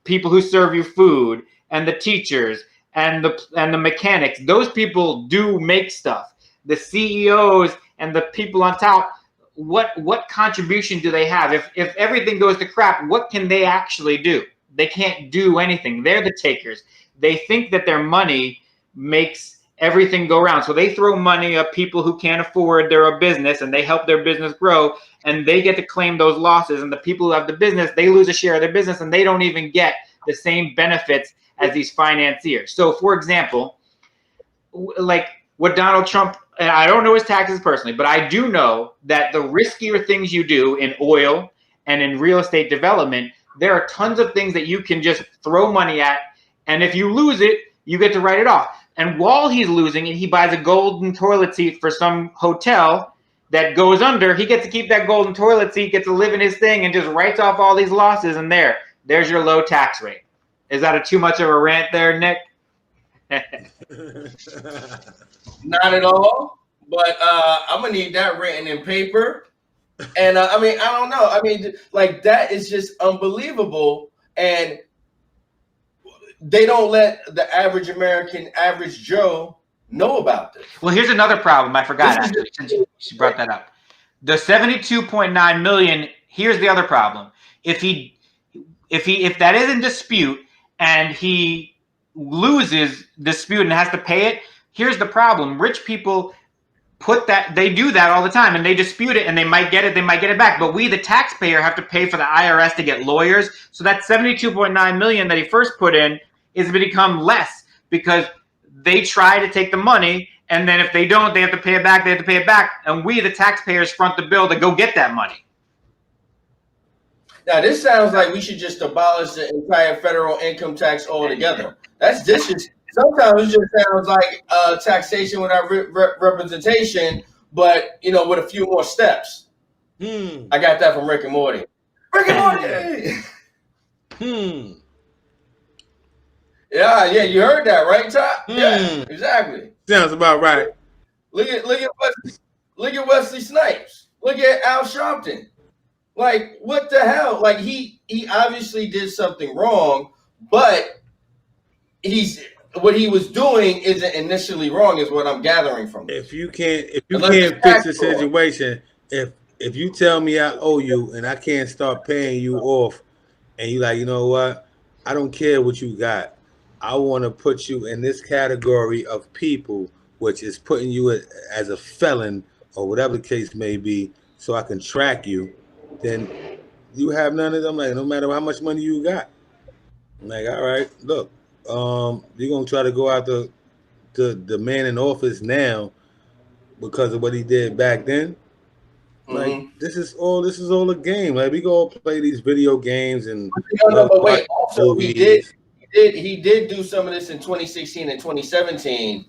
people who serve you food and the teachers and the mechanics. Those people do make stuff. The CEOs and the people on top, what contribution do they have? If everything goes to crap, what can they actually do? They can't do anything. They're the takers. They think that their money makes everything go around. So they throw money at people who can't afford their business, and they help their business grow, and they get to claim those losses. And the people who have the business, they lose a share of their business, and they don't even get the same benefits as these financiers. So, for example, like what Donald Trump, and I don't know his taxes personally, but I do know that the riskier things you do in oil and in real estate development, there are tons of things that you can just throw money at, and if you lose it, you get to write it off. And while he's losing it, he buys a golden toilet seat for some hotel that goes under. He gets to keep that golden toilet seat, gets to live in his thing, and just writes off all these losses. And there's your low tax rate. Is that too much of a rant there, Nick? Not at all. But I'm gonna need that written in paper. And I mean, I don't know. I mean, like, that is just unbelievable. And they don't let the average American, average Joe, know about this. Well, here's another problem. I forgot, actually, since you brought that up. The 72.9 million, here's the other problem. If that is in dispute and he loses dispute and has to pay it, here's the problem. Rich people they do that all the time, and they dispute it, and they might get it back. But we, the taxpayer, have to pay for the IRS to get lawyers. So that 72.9 million that he first put in is become less because they try to take the money, and then if they don't, they have to pay it back. And we, the taxpayers, front the bill to go get that money. Now, this sounds like we should just abolish the entire federal income tax altogether. Sometimes it just sounds like taxation without representation, but, you know, with a few more steps. I got that from Rick and Morty. Rick and Morty! Yeah, you heard that, right, Top? Yeah, exactly. Sounds about right. Look at Wesley Snipes. Look at Al Sharpton. Like, what the hell? Like, he obviously did something wrong, but what he was doing isn't initially wrong, is what I'm gathering from this. If you can't fix the situation, if you tell me I owe you and I can't start paying you off, and you like, you know what? I don't care what you got. I want to put you in this category of people, which is putting you as a felon or whatever the case may be, so I can track you. Then you have none of them. Like, no matter how much money you got, I'm like, all right, look, you're gonna try to go out the man in office now because of what he did back then. Like, this is all a game. Like, we go play these video games and but wait, also he did do some of this in 2016 and 2017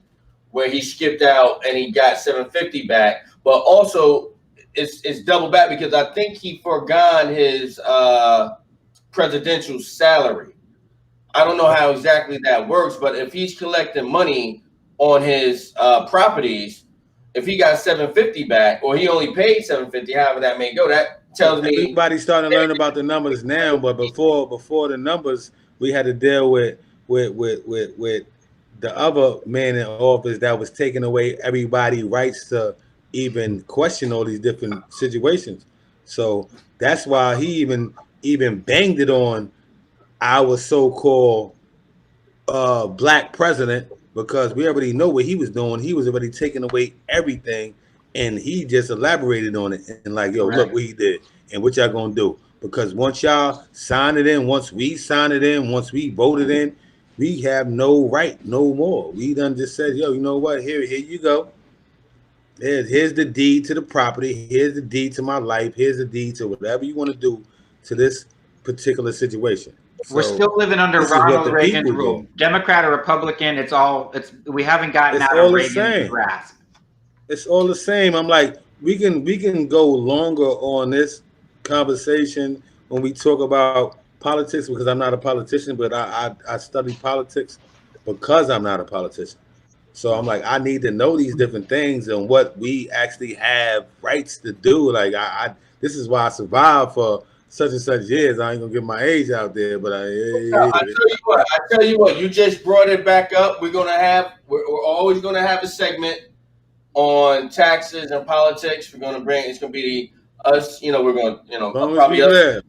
where he skipped out and he got $750 back, but also it's double back because I think he forgone his presidential salary. I don't know how exactly that works, but if he's collecting money on his properties, if he got $750 back, or he only paid $750, however that may go, that tells me everybody's starting to learn about the numbers now. But before the numbers, we had to deal with the other man in office that was taking away everybody's rights to even question all these different situations. So that's why he even banged it on our so-called black president, because we already know what he was doing. He was already taking away everything, and he just elaborated on it and like, yo, look what he did and what y'all gonna do. Because once y'all sign it in, once we sign it in, once we voted in, we have no right no more. We done just said, yo, you know what? Here you go. Here's the deed to the property. Here's the deed to my life. Here's the deed to whatever you want to do to this particular situation. We're still living under Ronald Reagan's rule. Democrat or Republican, we haven't gotten out of Reagan's grasp. It's all the same. I'm like, we can go longer on this conversation when we talk about politics, because I'm not a politician, but I study politics because I'm not a politician. So I'm like, I need to know these different things and what we actually have rights to do. Like I this is why I survived for such and such years. I ain't gonna get my age out there, but I tell you what, you just brought it back up. We're always gonna have a segment on taxes and politics. We're gonna bring, it's gonna be us, we're gonna, probably us. We're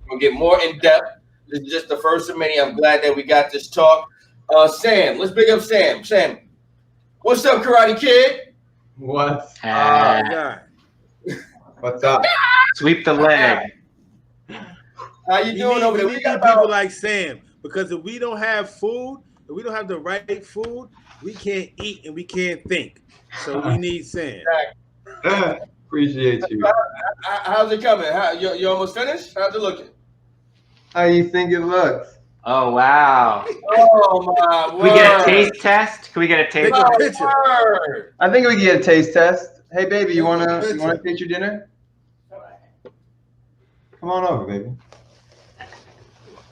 gonna get more in depth. This is just the first of many. I'm glad that we got this talk. Sam, let's big up Sam. Sam, what's up, Karate Kid? What's God. What's up? Sweep the leg. How you doing over there? We got people like Sam, because if we don't have food, if we don't have the right food, we can't eat and we can't think. So we need Sam. Appreciate you. How's it coming? You almost finished? How's it looking? How you think it looks? Oh wow! Oh my word! Can we get a taste test? Can we get a taste test? I think we can get a taste test. Hey baby, you wanna taste your dinner? Come on over, baby.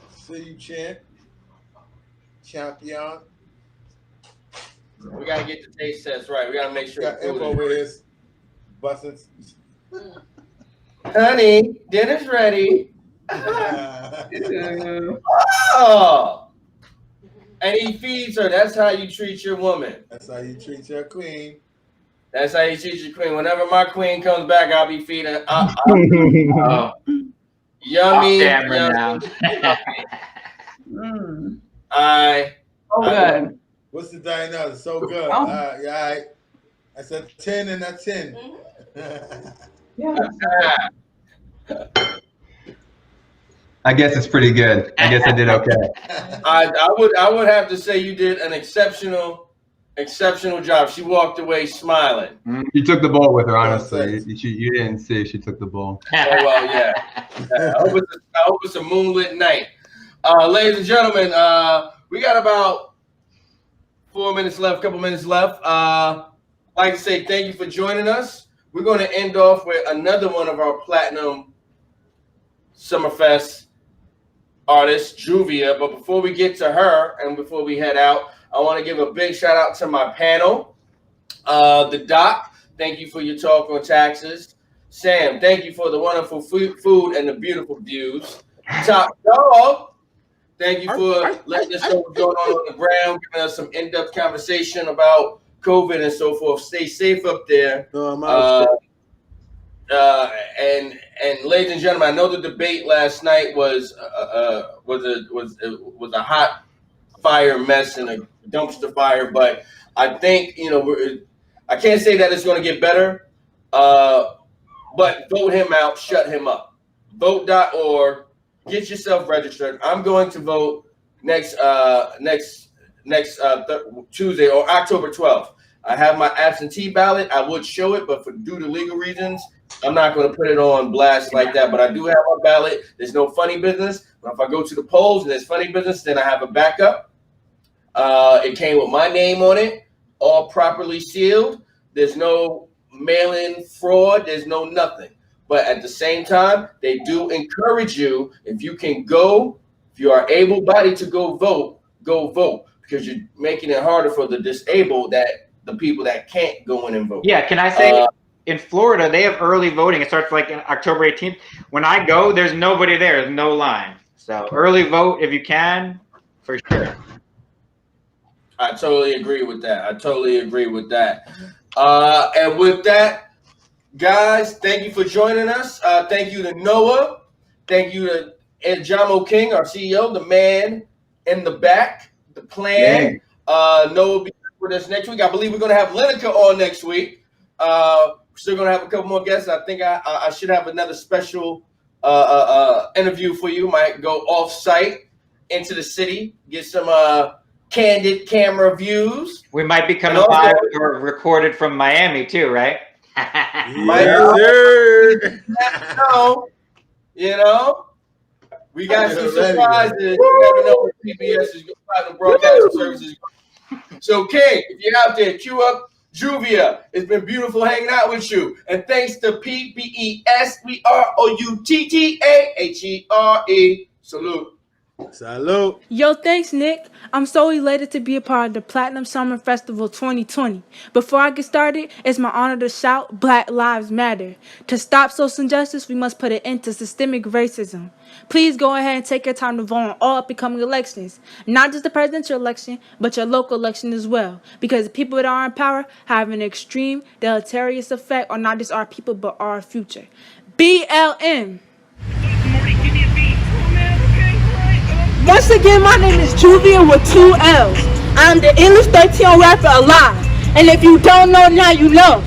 See you, champion. We gotta get the taste test right. We gotta make sure. Got info with his buses. Honey, dinner's ready. Oh, and he feeds her. That's how you treat your woman. That's how you treat your queen. That's how you treat your queen. Whenever my queen comes back, I'll be feeding. Oh. Yummy. Now. Good. What's the diagnosis? So good. Oh. Yeah, all right. That's a 10 and a 10. I guess it's pretty good. I guess I did okay. I would have to say you did an exceptional job. She walked away smiling. You took the ball with her, honestly. You didn't see she took the ball. Oh well, yeah. I hope it's a moonlit night. Ladies and gentlemen, we got about 4 minutes left, couple minutes left. I'd like to say thank you for joining us. We're going to end off with another one of our Platinum Summerfest artists, Juvia. But before we get to her and before we head out, I want to give a big shout out to my panel. The Doc, thank you for your talk on taxes. Sam, thank you for the wonderful food and the beautiful views. Top Dog, thank you for letting us know what's going on the ground, giving us some in-depth conversation about COVID and so forth. Stay safe up there. And ladies and gentlemen, I know the debate last night was a hot fire mess and a dumpster fire, but I think I can't say that it's going to get better, but vote him out, shut him up. Vote.org, get yourself registered. I'm going to vote next Tuesday or October 12th. I have my absentee ballot. I would show it, but due to legal reasons, I'm not going to put it on blast like that. But I do have my ballot. There's no funny business. But if I go to the polls and there's funny business, then I have a backup. It came with my name on it, all properly sealed. There's no mail-in fraud. There's no nothing. But at the same time, they do encourage you, if you can go, if you are able-bodied to go vote, because you're making it harder for the disabled, the people that can't go in and vote. Yeah, can I say in Florida, they have early voting. It starts like October 18th. When I go, there's nobody there. There's no line. So early vote if you can, for sure. I totally agree with that. And with that, guys, thank you for joining us. Thank you to Noah. Thank you to Jamo King, our CEO, the man in the back, the plan. Noah will be with us next week. I believe we're going to have Lineker on next week. We're still going to have a couple more guests. I think I should have another special interview for you. Might go off-site into the city, get some candid camera views. We might be coming live or recorded from Miami too, right? We got some surprises. You never know what PBS is going to broadcast services. So, King, if you're out there, queue up Juvia, it's been beautiful hanging out with you. And thanks to PBESBROUTTAHERE. Salute. Salute. Yo, thanks, Nick. I'm so elated to be a part of the Platinum Summer Festival 2020. Before I get started, it's my honor to shout Black Lives Matter. To stop social injustice, we must put an end to systemic racism. Please go ahead and take your time to vote on all upcoming elections. Not just the presidential election, but your local election as well. Because the people that are in power have an extreme, deleterious effect on not just our people, but our future. BLM. Once again, my name is Juvia with 2 L's. I'm the illest 13 rapper alive. And if you don't know now, you know.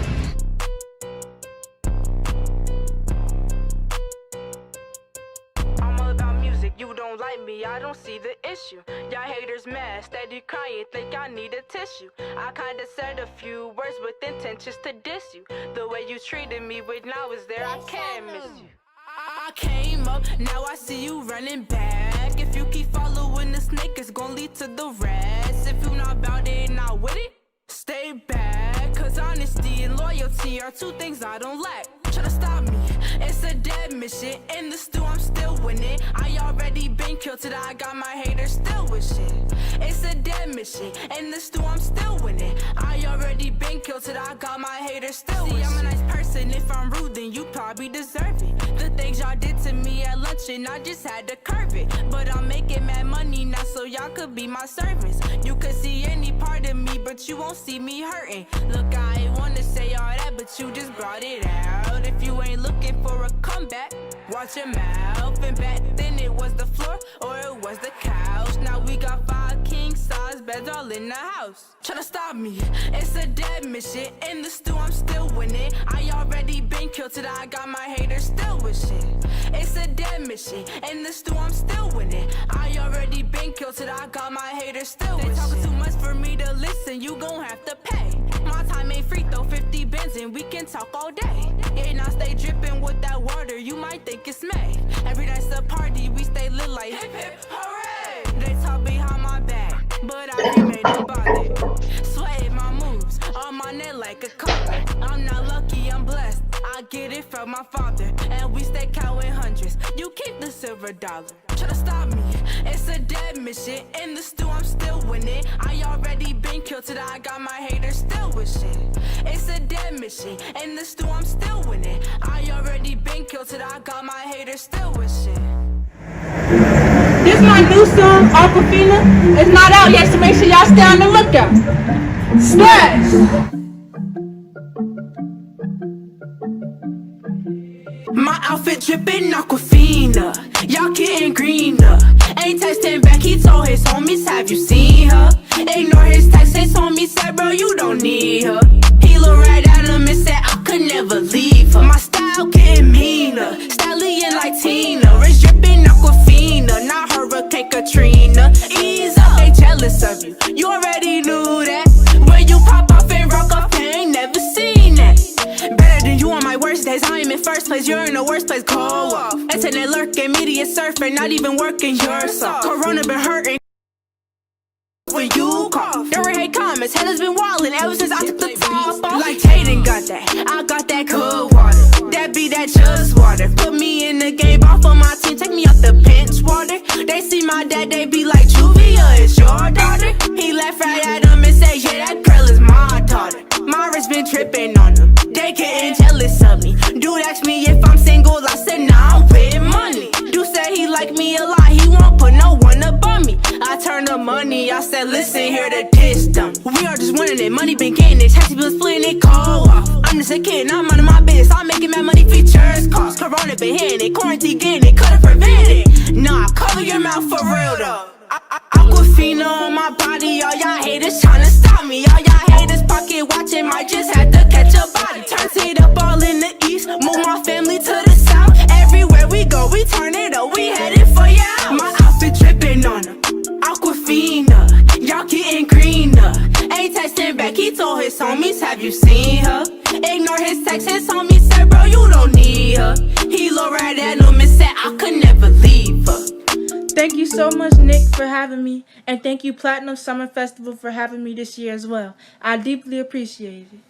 I'm all about music, you don't like me, I don't see the issue. Y'all haters mad, steady crying, think I need a tissue. I kinda said a few words with intentions to diss you. The way you treated me when I was there, I can't miss you. I came up, now I see you running back. If you keep following the snake, it's gonna lead to the rest. If you not about it, not with it, stay back. Cause honesty and loyalty are 2 things I don't lack. Tryna stop me, it's a dead mission. In the stew, I'm still winning. I already been killed today, I got my haters still wishing. It's a dead mission. In the stew, I'm still winning. I already been killed today, I got my haters still wishing. See, I'm a nice person, if I'm rude, then you probably deserve it. The things y'all did to me at luncheon, I just had to curb it. But I'm making mad money now, so y'all could be my servants. You could see any part of me, but you won't see me hurting. Look, I ain't wanna say all that, but you just brought it out. If you ain't looking for a comeback, watch your mouth. And back then it was the floor or it was the couch. Now we got 5 king-size beds all in the house. Tryna stop me, it's a dead mission. In the stew, I'm still winning. I already been killed today, I got my haters still wishing. It's a dead mission. In the stew, I'm still winning. I already been killed today, I got my haters still wishing. They talking too much for me to listen, you gon' have to pay. My time ain't free though, 50 bins and we can talk all day. Yeah, and I stay dripping with that water, you might think it's May. Every night's a party, we stay lit like hip hip hooray. They talk behind my back, but I remain unbothered. Sweating my moves, on my neck like a collar. I'm not lucky, I'm blessed, I get it from my father. And we stay counting hundreds, you keep the silver dollar. Tryna stop me, it's a dead mission. In the stew, I'm still winning. I already been killed today, I got my haters still wishing. It's a dead mission. In the stew, I'm still winning. I already been killed today, I got my haters still wishing. This is my new song, Aquafina. It's not out yet, so make sure y'all stay on the lookout. Splash! My outfit drippin' Aquafina, y'all getting greener. Ain't texting back, he told his homies, have you seen her? Ignore his text, his homies said, bro, you don't need her. He looked right at him and said, I could never leave her. My style getting meaner, stallion like Tina. Wrist drippin' Aquafina, not Hurricane Katrina. Ease up, they jealous of you, you already knew that. When you pop off and rock off, I ain't never seen that. Better than you on my worst days, I am in first place, you're in the worst place, go off. Internet lurking, media surfing, not even working yourself. Corona been hurting when you call. There were hate comments, haters been wildin' ever since I took the top off. Like Jaden got that, I got that good water. That be that just water. Put me in the game, off of my team, take me off the bench water. They see my dad, they be like, Juvia, it's your daughter. He laughed right at him and said, yeah, that girl is my daughter. My wrist been tripping on them, they getting jealous of me. Dude asked me if I'm single, I said nah, I'm with money. Dude said he like me a lot, he won't put no one above me. I turned the money, I said listen here to diss them. We are just winning it, money been getting it, taxi bills splitting it, call off. I'm just a kid, I'm out of my business, I'm making mad money, features cost. Corona been hitting it, quarantine getting it, couldn't prevent it. Nah, cover your mouth for real though. Aquafina on my body, all y'all haters tryna stop me. All y'all haters pocket watching, might just had to catch a body. Turn it up all in the east, move my family to the south. Everywhere we go, we turn it up, we headed for ya. My outfit dripping on her, Aquafina, y'all getting greener. Ain't texting back, he told his homies, have you seen her? Ignore his text, his homies said, bro, you don't need her. He looked right at him and said, I could never leave her. Thank you so much, Nick, for having having me, and thank you Platinum Summer Festival for having me this year as well. I deeply appreciate it.